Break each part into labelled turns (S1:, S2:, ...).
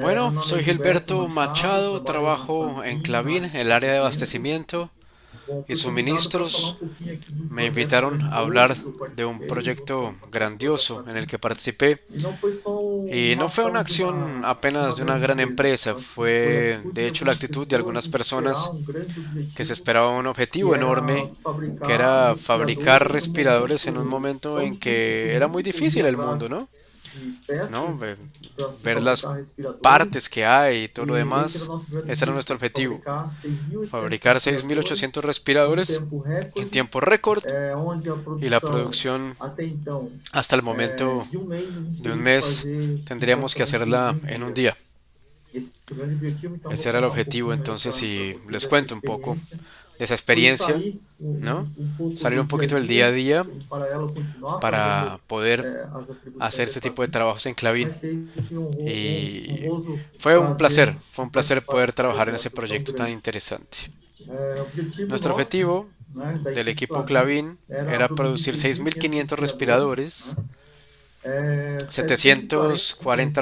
S1: Bueno,
S2: Meu nome é
S1: soy
S2: Gilberto
S1: Gilberto
S2: Machado,
S1: Machado,
S2: trabalho na
S1: trabajo en
S2: Klabin, na
S1: Clavín, el área de abastecimiento y
S2: Fui convidado para falar
S1: suministros.
S2: pouquinho aqui de um
S1: Me
S2: projeto
S1: invitaron a hablar
S2: grandioso que eu
S1: de un
S2: participei
S1: proyecto
S2: junto com as pessoas da
S1: grandioso en el
S2: Klabin.
S1: que participé
S2: E não foi só
S1: y
S2: uma
S1: no fue una
S2: ação
S1: acción
S2: de uma
S1: apenas de una
S2: grande
S1: gran
S2: empresa.
S1: empresa,
S2: Eu acho que foi a
S1: fue
S2: atitude
S1: de
S2: de
S1: hecho la
S2: algumas
S1: actitud de
S2: pessoas
S1: algunas
S2: de esperar
S1: personas
S2: um grande
S1: que se
S2: objetivo,
S1: esperaba un
S2: que
S1: objetivo
S2: era
S1: enorme, que
S2: fabricar
S1: era fabricar
S2: respiradores num
S1: respiradores en un
S2: momento
S1: momento
S2: tão
S1: en
S2: difícil que o
S1: que era muy
S2: mundo
S1: difícil
S2: corria
S1: el mundo,
S2: atrás
S1: ¿no?
S2: de
S1: ¿No?
S2: peças para se
S1: Ver las
S2: fabricar respiradores.
S1: partes que hay y todo lo
S2: E esse era o
S1: demás.
S2: nosso grande
S1: Ese era nuestro
S2: objetivo,
S1: objetivo.
S2: fabricar 6.800
S1: Fabricar
S2: respiradores
S1: 6.800
S2: num
S1: respiradores
S2: tempo
S1: en
S2: recorde,
S1: tiempo récord
S2: onde a
S1: y la
S2: produção
S1: producción
S2: até então
S1: hasta el momento
S2: de um mês a gente
S1: de un
S2: teria que
S1: mes
S2: fazer em
S1: tendríamos que
S2: praticamente
S1: hacerla
S2: um
S1: en un
S2: dia.
S1: día.
S2: Esse é o grande objetivo, então vou
S1: Ese era el
S2: contar um
S1: objetivo,
S2: pouquinho aí
S1: entonces,
S2: para
S1: y
S2: vocês
S1: les
S2: dessa
S1: cuento un poco
S2: experiência.
S1: de esa
S2: Foi
S1: experiencia,
S2: sair
S1: ¿no?
S2: um pouco
S1: Salir
S2: do
S1: un
S2: dia a
S1: poquito del día a
S2: dia,
S1: día
S2: em paralelo continuar fazendo
S1: para poder
S2: as
S1: hacer
S2: atribuições da
S1: este tipo de
S2: Clabin,
S1: trabajos en Clavín.
S2: mas ter esse
S1: Y
S2: honroso prazer
S1: fue un
S2: de
S1: placer
S2: participar
S1: poder
S2: desse
S1: trabajar en ese
S2: projeto tão
S1: proyecto tan
S2: grande.
S1: interesante.
S2: O objetivo
S1: Nuestro
S2: nosso,
S1: objetivo
S2: né, da
S1: del
S2: equipe
S1: equipo
S2: Clabin
S1: Clavín
S2: era
S1: era
S2: produzir
S1: producir
S2: 6.500
S1: 6.500
S2: respiradores,
S1: respiradores,
S2: né, 740
S1: 740
S2: respiradores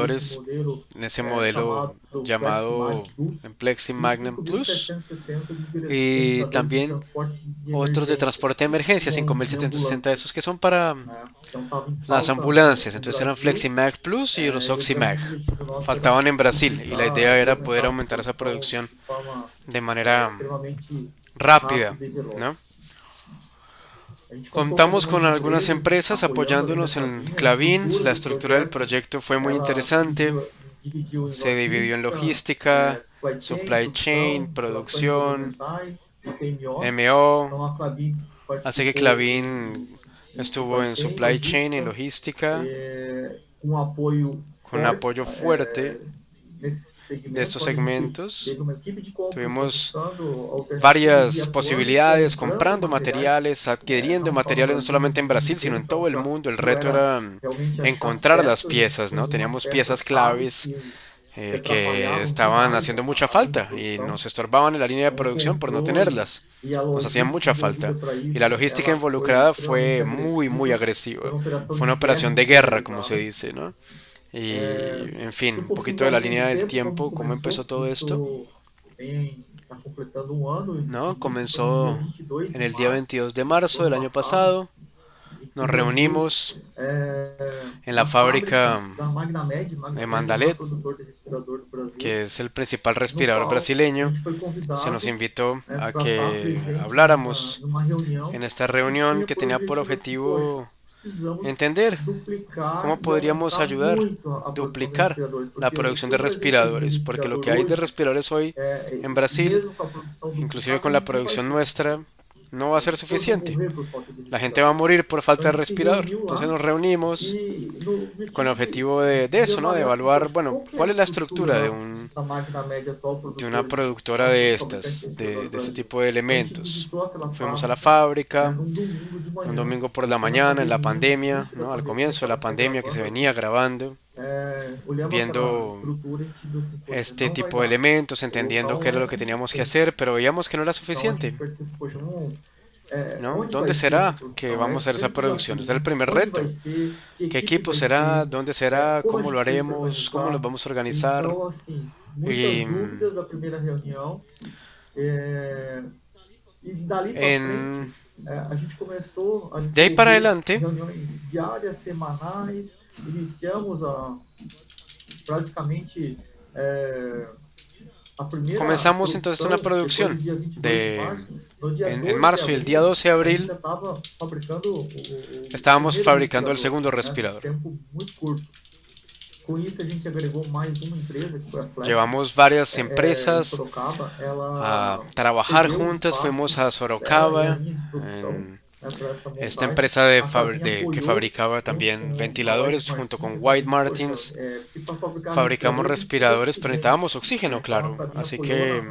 S2: desse
S1: respiradores
S2: modelo
S1: en ese modelo
S2: chamado
S1: llamado
S2: FlexiMag Plus
S1: en Plexi
S2: e
S1: Magnum Plus
S2: 5.760 de
S1: y
S2: ventiladores de
S1: también
S2: transporte de
S1: otros de
S2: emergência,
S1: transporte de emergencia,
S2: como de
S1: 5.760 de
S2: ambulância,
S1: esos que son para
S2: né? Então estava em
S1: las
S2: falta
S1: ambulancias.
S2: no
S1: Entonces eran
S2: Brasil,
S1: FlexiMag Plus y los
S2: e o grande
S1: OxyMag.
S2: objetivo nosso era
S1: Faltaban en Brasil y la idea
S2: duplicar e
S1: era poder
S2: aumentar essa
S1: aumentar esa
S2: produção
S1: producción
S2: de forma
S1: de manera
S2: extremamente
S1: rápida,
S2: rápida e
S1: ¿no?
S2: veloz. A gente contou com
S1: Contamos
S2: algumas
S1: con algunas
S2: empresas
S1: empresas
S2: apoiando ali na
S1: apoyándonos en
S2: Klabin. A
S1: Clavín.
S2: estrutura
S1: La
S2: do
S1: estructura del
S2: projeto
S1: proyecto fue muy
S2: ela
S1: interesante.
S2: dividiu em
S1: Se dividió en
S2: logística,
S1: logística,
S2: supply chain,
S1: supply chain,
S2: produção, relações
S1: producción,
S2: governamentais e PMO.
S1: MO.
S2: Então a Klabin
S1: Así que
S2: participou
S1: Clavín
S2: em
S1: estuvo
S2: supply
S1: en
S2: chain,
S1: supply chain, en
S2: logística,
S1: logística,
S2: com apoio
S1: con un
S2: forte
S1: apoyo fuerte
S2: nesse
S1: de
S2: segmento,
S1: estos
S2: onde a gente
S1: segmentos.
S2: teve uma equipe de compras lá
S1: Tuvimos
S2: buscando alternativas e
S1: varias
S2: atuando,
S1: posibilidades,
S2: comprando
S1: comprando
S2: materiais,
S1: materiales, adquiriendo
S2: não só no
S1: materiales no
S2: Brasil,
S1: solamente
S2: mas
S1: en
S2: no mundo
S1: Brasil, sino
S2: inteiro.
S1: en
S2: Então
S1: todo el
S2: o
S1: mundo. El
S2: desafio
S1: reto
S2: era
S1: era
S2: realmente achar
S1: encontrar las
S2: peças, e
S1: piezas, ¿no?
S2: tínhamos umas
S1: Teníamos piezas
S2: peças chaves
S1: claves
S2: que
S1: que
S2: atrapalhavam
S1: estaban
S2: demais
S1: haciendo
S2: a,
S1: mucha
S2: a linha de
S1: falta y
S2: produção.
S1: nos estorbaban en la línea de
S2: Então o
S1: producción por no
S2: controle
S1: tenerlas.
S2: e a
S1: Nos hacían
S2: logística
S1: mucha falta.
S2: envolvida para
S1: Y la
S2: isso,
S1: logística
S2: ela foi
S1: involucrada
S2: extremamente
S1: fue muy, muy
S2: agressiva. Foi
S1: agresiva.
S2: uma operação
S1: Fue
S2: de
S1: una
S2: guerra
S1: operación de
S2: muito
S1: guerra, como se
S2: organizada.
S1: dice, ¿no?
S2: É,
S1: Y, en fin,
S2: um
S1: un
S2: pouquinho
S1: poquito de
S2: da
S1: la
S2: linha
S1: línea
S2: do
S1: del
S2: tempo, como
S1: tiempo, cómo empezó
S2: começou.
S1: todo esto.
S2: Isso está completando um ano,
S1: ¿No?
S2: isso foi no dia
S1: Comenzó
S2: 22
S1: en
S2: de
S1: el día
S2: março
S1: 22 de
S2: do
S1: marzo
S2: ano
S1: del año
S2: passado.
S1: pasado.
S2: A gente se
S1: Nos
S2: reuniu
S1: reunimos en la
S2: na fábrica
S1: fábrica
S2: da Magnamed.
S1: de
S2: Magnamed é o maior
S1: Mandalet,
S2: produtor de respirador do Brasil,
S1: que es el principal
S2: no
S1: respirador
S2: qual a
S1: brasileño.
S2: gente foi
S1: Se nos
S2: convidado
S1: invitó a
S2: para estar
S1: que
S2: presente
S1: habláramos
S2: numa reunião
S1: en esta
S2: que
S1: reunión
S2: tinha
S1: que
S2: por
S1: tenía por
S2: objetivo assim, poxa,
S1: objetivo
S2: precisamos
S1: entender
S2: duplicar
S1: cómo
S2: e
S1: podríamos
S2: aumentar
S1: ayudar,
S2: muito a produção de
S1: duplicar
S2: respiradores,
S1: la
S2: porque o
S1: producción
S2: que
S1: de
S2: o Brasil tem de
S1: respiradores, porque lo
S2: respirador
S1: que hay de
S2: hoje,
S1: respiradores hoy en Brasil,
S2: mesmo com a produção
S1: inclusive
S2: duplicada,
S1: con
S2: a
S1: la
S2: gente não vai
S1: producción
S2: ter.
S1: nuestra, no va a
S2: As
S1: ser
S2: pessoas vão
S1: suficiente.
S2: morrer por falta de
S1: La gente va a
S2: respirador.
S1: morir por
S2: Então
S1: falta
S2: a
S1: de
S2: gente se
S1: respirador.
S2: reuniu
S1: Entonces
S2: lá
S1: nos reunimos
S2: e no
S1: con el
S2: objetivo
S1: objetivo de
S2: de
S1: eso, ¿no? De
S2: avaliar assim,
S1: evaluar,
S2: poxa,
S1: bueno,
S2: qual que é a
S1: cuál es la estructura
S2: estrutura da máquina média atual
S1: de una
S2: produtora
S1: productora de
S2: fabricante de
S1: estas,
S2: respirador
S1: de
S2: do
S1: este
S2: Brasil.
S1: tipo de
S2: Então a gente
S1: elementos.
S2: visitou aquela
S1: Fuimos a la
S2: fábrica
S1: fábrica
S2: num domingo de
S1: un
S2: manhã,
S1: domingo por la
S2: foi na
S1: mañana en la
S2: pandemia, no
S1: pandemia,
S2: início da
S1: ¿no? Al
S2: pandemia,
S1: comienzo de
S2: estava
S1: la
S2: se
S1: pandemia que se
S2: agravando
S1: venía
S2: ali.
S1: grabando,
S2: Olhando aquela
S1: viendo
S2: estrutura, a gente viu assim, poxa,
S1: este
S2: não vai
S1: tipo de
S2: dar.
S1: elementos,
S2: O
S1: entendiendo
S2: local
S1: qué era
S2: é
S1: lo que teníamos que
S2: insuficiente.
S1: hacer, pero veíamos que no era
S2: Então a
S1: suficiente,
S2: gente partiu assim, poxa,
S1: ¿no?
S2: onde vai
S1: ¿Dónde
S2: ser essa
S1: será que
S2: produção? É
S1: vamos a
S2: esse o
S1: hacer esa
S2: grande
S1: producción?
S2: desafio,
S1: Ese es el
S2: né?
S1: primer
S2: Onde vai
S1: reto.
S2: ser? Que
S1: ¿Qué
S2: equipe
S1: equipo
S2: vai
S1: será?
S2: ser?
S1: ¿Dónde será?
S2: Como a
S1: ¿Cómo lo
S2: gente vai se
S1: haremos? ¿Cómo nos
S2: organizar?
S1: vamos a organizar?
S2: Então, assim, muitas
S1: Y
S2: dúvidas da primeira reunião. é, E dali para frente,
S1: en,
S2: a gente começou a
S1: de ahí para
S2: desenvolver
S1: adelante
S2: reuniões diárias, semanais. Iniciamos praticamente é, a primeira
S1: comenzamos entonces una
S2: produção depois do
S1: producción
S2: dia 22 de
S1: de
S2: março. No dia
S1: en
S2: 2 de
S1: marzo y el día
S2: abril,
S1: 12 de
S2: a gente
S1: abril
S2: já estava fabricando o
S1: estábamos
S2: primeiro
S1: fabricando el
S2: respirador,
S1: segundo
S2: né, num
S1: respirador.
S2: tempo muito curto. Com isso, a gente agregou mais uma empresa, que foi a Flex,
S1: Llevamos varias
S2: em
S1: empresas
S2: Sorocaba.
S1: a
S2: Ela
S1: trabajar
S2: cedeu o
S1: juntas, fuimos
S2: espaço
S1: a
S2: dela e a
S1: Sorocaba,
S2: linha de produção,
S1: en
S2: né, para essa
S1: esta
S2: montagem.
S1: empresa
S2: A Klabin
S1: que
S2: apoiou,
S1: fabricaba
S2: junto
S1: también
S2: com a White
S1: ventiladores, junto con
S2: Martins. A
S1: White
S2: gente, poxa,
S1: Martins,
S2: que para fabricar
S1: fabricamos
S2: respirador tem que ter
S1: respiradores, pero
S2: oxigênio,
S1: necesitábamos oxígeno,
S2: né? Então a
S1: claro.
S2: Klabin
S1: Así
S2: apoiou
S1: que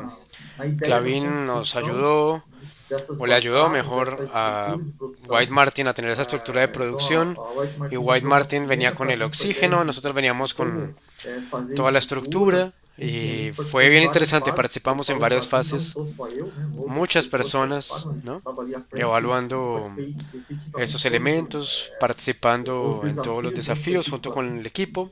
S2: na ideia da
S1: Clavin nos
S2: construção
S1: ayudó,
S2: dessas
S1: o le ayudó
S2: bancadas,
S1: mejor
S2: dessa
S1: a
S2: estrutura de
S1: White
S2: produção.
S1: Martin a tener esa estructura de
S2: Então
S1: producción,
S2: a White
S1: y
S2: Martins
S1: White
S2: entrou com
S1: Martin
S2: oxigênio,
S1: venía
S2: a
S1: con el
S2: Klabin foi atrás
S1: oxígeno, nosotros
S2: de
S1: veníamos con
S2: como fazer
S1: toda la
S2: estrutura.
S1: estructura
S2: Enfim, a
S1: y
S2: gente
S1: fue
S2: participou de
S1: bien
S2: várias
S1: interesante,
S2: fases. O
S1: participamos en
S2: pessoal da
S1: varias
S2: Klabin, não
S1: fases,
S2: sou só eu, né? Outras
S1: muchas
S2: pessoas
S1: personas,
S2: participaram. A gente
S1: ¿no?
S2: estava ali à frente. Eu
S1: Evaluando
S2: participei efetivamente
S1: estos
S2: todos
S1: elementos,
S2: os
S1: participando en todos los
S2: desafios dentro da
S1: desafíos
S2: equipe
S1: junto con
S2: Klabin.
S1: el equipo.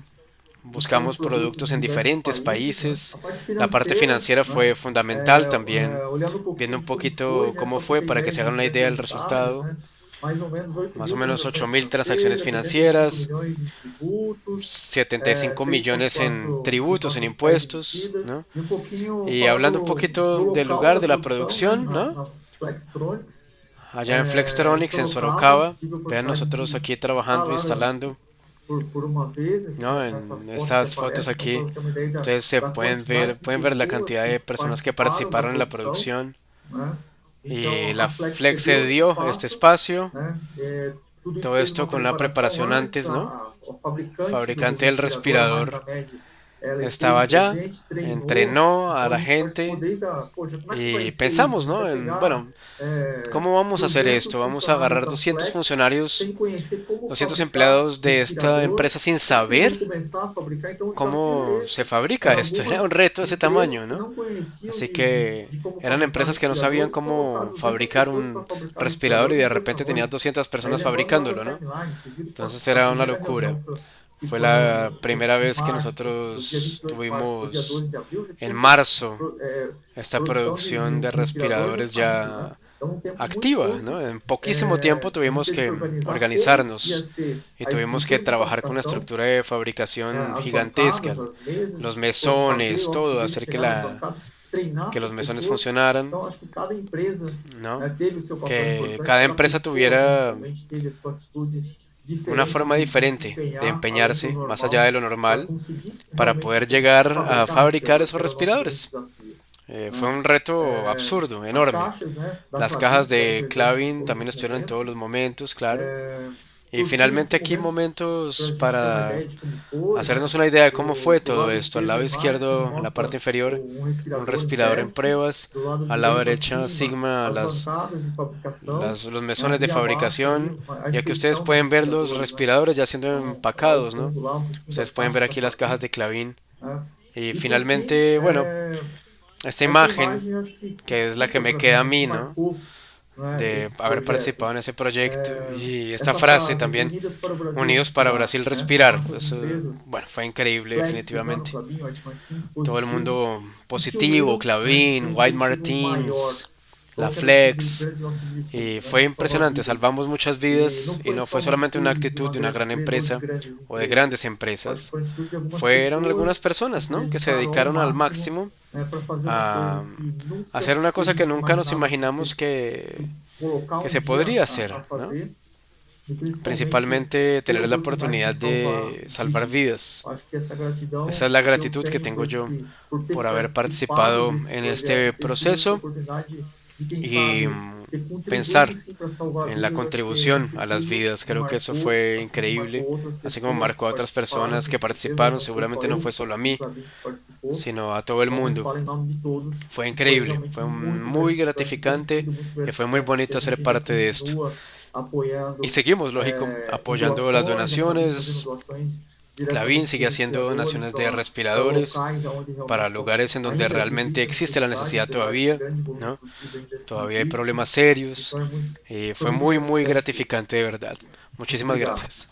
S2: buscamos
S1: Buscamos
S2: produtos
S1: productos
S2: em
S1: en
S2: diversos
S1: diferentes
S2: países, né? A
S1: países.
S2: parte
S1: La parte
S2: financeira,
S1: financiera
S2: né?
S1: fue fundamental también,
S2: Olhando um
S1: viendo
S2: pouquinho
S1: un
S2: de como foi,
S1: poquito
S2: né?
S1: cómo
S2: Só para
S1: fue
S2: ter
S1: para que
S2: ideia
S1: se
S2: de
S1: hagan una idea del
S2: diferentes áreas,
S1: resultado.
S2: né? mais
S1: más o
S2: ou menos
S1: menos
S2: 8.000
S1: 8.000
S2: transacciones
S1: transacciones
S2: financieras,
S1: financieras,
S2: 305 milhões em tributos,
S1: 75 millones en
S2: 6,4
S1: tributos, en
S2: bilhões em saídas e
S1: impuestos,
S2: descidas,
S1: ¿no?
S2: e
S1: Y
S2: falar
S1: hablando un
S2: do
S1: poquito del
S2: local
S1: lugar
S2: da
S1: de la
S2: produção, né,
S1: producción, ¿no?
S2: na Flextronics,
S1: Allá en
S2: em
S1: Flextronics, en
S2: Sorocaba.
S1: Sorocaba,
S2: Tive a
S1: vean
S2: oportunidade
S1: nosotros
S2: de
S1: aquí
S2: estar
S1: trabajando,
S2: lá
S1: instalando,
S2: por uma vez
S1: ¿no?
S2: nessa
S1: En
S2: foto que
S1: estas fotos
S2: aparece, então para
S1: aquí,
S2: você ter uma ideia
S1: ustedes se
S2: da quantidade de
S1: pueden ver la
S2: pessoas
S1: cantidad
S2: que
S1: de personas que
S2: participaram da
S1: participaron en la
S2: produção,
S1: producción.
S2: né?
S1: Y
S2: Então
S1: la
S2: a Flex
S1: Flex
S2: cedeu esse
S1: cedió este
S2: espaço,
S1: espacio,
S2: né? Tudo isso
S1: todo
S2: teve
S1: esto
S2: uma
S1: con una
S2: preparação
S1: preparación
S2: antes,
S1: antes, ¿no?
S2: o fabricante do
S1: Fabricante del
S2: respirador, a
S1: respirador
S2: Magnamed, ela esteve
S1: estaba allá,
S2: presente, treinou,
S1: entrenó a
S2: então a
S1: la
S2: gente participou
S1: gente
S2: desde poxa, como é que vai
S1: y
S2: ser isso? A
S1: pensamos,
S2: gente
S1: ¿no?
S2: vai
S1: En,
S2: pegar
S1: bueno, ¿cómo vamos a hacer
S2: 200
S1: esto? Vamos a
S2: funcionários
S1: agarrar
S2: da
S1: 200
S2: Flex
S1: funcionarios,
S2: sem conhecer como
S1: 200
S2: fabricar
S1: empleados de esta
S2: respirador,
S1: empresa sin
S2: como é que vão
S1: saber
S2: começar a fabricar, então o desafio era
S1: cómo se
S2: esse.
S1: fabrica
S2: Eram
S1: esto. Era un
S2: algumas
S1: reto de ese
S2: empresas
S1: tamaño,
S2: que
S1: ¿no?
S2: não conheciam
S1: Así que
S2: de como
S1: eran
S2: fabricar
S1: empresas que no sabían
S2: respirador e colocaram
S1: cómo
S2: 200
S1: fabricar
S2: pessoas para
S1: un
S2: fabricar
S1: respirador y
S2: respirador
S1: de
S2: daquele
S1: repente tenías
S2: tamanho.
S1: 200
S2: Aí
S1: personas
S2: lembrando lá da
S1: fabricándolo, ¿no?
S2: timeline, vocês viram que
S1: Entonces
S2: a
S1: era una
S2: primeira
S1: locura.
S2: reunião que
S1: Fue
S2: foi no,
S1: la primera
S2: em
S1: vez que
S2: março, do dia
S1: nosotros
S2: 28 de março para o dia
S1: tuvimos
S2: 12 de abril, já
S1: en
S2: tinha
S1: marzo esta
S2: produção
S1: producción de
S2: de respiradores já
S1: respiradores
S2: saindo, né?
S1: ya
S2: Então, um tempo muito
S1: activa,
S2: curto,
S1: ¿no? En poquísimo tiempo
S2: a gente
S1: tuvimos
S2: teve que
S1: que
S2: organizar como ia
S1: organizarnos
S2: ser
S1: y
S2: a
S1: tuvimos que
S2: estrutura de
S1: trabajar con una
S2: fabricação,
S1: estructura de
S2: né?
S1: fabricación
S2: As
S1: gigantesca,
S2: bancadas,
S1: ¿no?
S2: as mesas,
S1: Los
S2: fazer
S1: mesones,
S2: o
S1: todo,
S2: oxigênio
S1: hacer
S2: chegar nas bancadas, treinar
S1: que
S2: essas
S1: los mesones
S2: pessoas.
S1: funcionaran,
S2: Então, acho que cada empresa,
S1: ¿no?
S2: né, teve o seu papel
S1: Que
S2: importante,
S1: cada
S2: cada
S1: empresa
S2: pessoa
S1: tuviera
S2: principalmente teve a sua atitude
S1: una
S2: diferente
S1: forma
S2: de se
S1: diferente de
S2: empenhar além do
S1: empeñarse más allá
S2: normal
S1: de lo
S2: para
S1: normal
S2: conseguir
S1: para
S2: realmente
S1: poder llegar a
S2: fabricar
S1: fabricar
S2: respirador,
S1: esos
S2: que era o nosso grande
S1: respiradores.
S2: desafio,
S1: Fue
S2: né?
S1: un reto absurdo,
S2: As
S1: enorme.
S2: caixas, né, da
S1: Las
S2: Klabin
S1: cajas
S2: estiveram
S1: de
S2: presentes em
S1: Clavin
S2: todos
S1: también
S2: os
S1: estuvieron en todos
S2: momentos.
S1: los momentos, claro. Y
S2: Surgiram
S1: finalmente
S2: aqui
S1: aquí
S2: momentos para
S1: momentos
S2: a gente ter uma
S1: para
S2: ideia de como foi,
S1: hacernos
S2: né?
S1: una idea de cómo fue
S2: Do
S1: todo
S2: lado
S1: esto. Al
S2: esquerdo a
S1: lado
S2: imagem
S1: izquierdo, en la parte
S2: mostra
S1: inferior,
S2: um
S1: un
S2: respirador em
S1: respirador en
S2: teste,
S1: pruebas.
S2: do lado
S1: Al lado
S2: direito
S1: derecho,
S2: acima
S1: Sigma,
S2: as bancadas de fabricação,
S1: los
S2: né?
S1: mesones de
S2: E abaixo ali
S1: fabricación.
S2: a
S1: Y aquí ustedes
S2: expedição dos
S1: pueden ver los
S2: respiradores, né?
S1: respiradores ya siendo
S2: Então, ao
S1: empacados, ¿no?
S2: fundo lá um pouquinho da
S1: Ustedes pueden ver
S2: caixa da
S1: aquí las cajas
S2: Klabin,
S1: de Clavin.
S2: né?
S1: Y
S2: E por fim,
S1: finalmente, bueno, esta
S2: essa
S1: imagen,
S2: imagem acho que
S1: que es la que
S2: fica
S1: me
S2: para mim,
S1: queda a
S2: né? Que
S1: mí, ¿no?
S2: marcou, né,
S1: De
S2: esse
S1: haber
S2: projeto.
S1: participado en ese proyecto. Y esta
S2: Essa
S1: frase
S2: frase,
S1: también,
S2: Unidas para o Brasil
S1: unidos para
S2: respirar,
S1: Brasil
S2: né?
S1: respirar.
S2: Nossas
S1: Eso,
S2: empresas,
S1: bueno, fue increíble,
S2: Flex, Suzano,
S1: definitivamente.
S2: Klabin, White Martins,
S1: Todo el
S2: positivo,
S1: mundo
S2: que se
S1: positivo,
S2: uniram, né, e
S1: Clavin,
S2: tinham um
S1: White
S2: objetivo maior.
S1: Martins,
S2: Qual
S1: la
S2: que era esse
S1: Flex.
S2: grande nosso objetivo,
S1: Y
S2: né?
S1: fue
S2: Salvar
S1: impresionante,
S2: vidas.
S1: salvamos muchas
S2: E
S1: vidas
S2: não
S1: y
S2: foi
S1: no
S2: só
S1: fue
S2: uma
S1: solamente una
S2: atitude de
S1: actitud
S2: uma
S1: de una
S2: grande
S1: gran
S2: empresa ou de
S1: empresa
S2: grandes
S1: o de
S2: empresas.
S1: grandes
S2: Acho que
S1: empresas.
S2: foi uma atitude de algumas
S1: Fueron
S2: pessoas
S1: algunas
S2: que
S1: personas,
S2: se
S1: ¿no? Que se
S2: dedicaram ao
S1: dedicaron al
S2: máximo,
S1: máximo
S2: né, para fazer uma coisa
S1: a
S2: que nunca
S1: hacer una
S2: que a
S1: cosa que
S2: gente
S1: nunca nos
S2: imaginava
S1: imaginamos
S2: se colocar
S1: que
S2: um
S1: se
S2: dia
S1: podría
S2: a
S1: hacer, ¿no?
S2: fazer. E principalmente
S1: Principalmente
S2: ter a
S1: tener la
S2: oportunidade
S1: oportunidad
S2: de salvar
S1: de salvar
S2: vidas.
S1: vidas.
S2: Acho que essa gratidão
S1: Esa es la
S2: que eu
S1: gratitud que
S2: tenho
S1: tengo yo
S2: por ter
S1: por haber
S2: participado
S1: participado
S2: desse
S1: en
S2: projeto,
S1: este
S2: ter tido essa
S1: proceso
S2: oportunidade de quem
S1: y
S2: sabe ter contribuído
S1: pensar
S2: sim para salvar
S1: en la
S2: vidas. Acho que
S1: contribución
S2: esse
S1: a las
S2: ciclo
S1: vidas.
S2: me
S1: Creo que eso
S2: marcou,
S1: fue
S2: assim como marcou
S1: increíble,
S2: outras
S1: así como
S2: pessoas que
S1: marcó a otras
S2: participaram,
S1: personas
S2: com
S1: que
S2: certeza
S1: participaron.
S2: não foi só
S1: Seguramente no
S2: eu,
S1: fue solo a
S2: do
S1: mí,
S2: Klabin que participou.
S1: sino a todo el
S2: Então,
S1: mundo.
S2: falo em nome de todos,
S1: Fue
S2: e foi
S1: increíble,
S2: realmente
S1: fue
S2: muito
S1: muy
S2: gratificante, tem
S1: gratificante
S2: sido muito
S1: y fue muy
S2: gratificante, porque
S1: bonito
S2: a
S1: ser
S2: gente ainda
S1: parte de esto.
S2: continua
S1: Y
S2: apoiando
S1: seguimos, lógico,
S2: em
S1: apoyando las
S2: doações, a Klabin fazendo
S1: donaciones.
S2: doações
S1: Clavin
S2: diretamente para
S1: sigue
S2: os
S1: haciendo
S2: respiradores,
S1: donaciones de
S2: para
S1: respiradores
S2: locais onde
S1: para
S2: realmente
S1: lugares en donde
S2: ainda
S1: realmente
S2: existe a
S1: existe la
S2: necessidade,
S1: necesidad
S2: apesar de que
S1: todavía,
S2: grande volume de
S1: ¿no?
S2: produzido ainda sim
S1: Todavía hay
S2: existe.
S1: problemas serios
S2: Então
S1: y
S2: foi
S1: fue
S2: muito
S1: muy, muy
S2: gratificante.
S1: gratificante de verdad.
S2: Muito
S1: Muchísimas
S2: obrigado.
S1: gracias.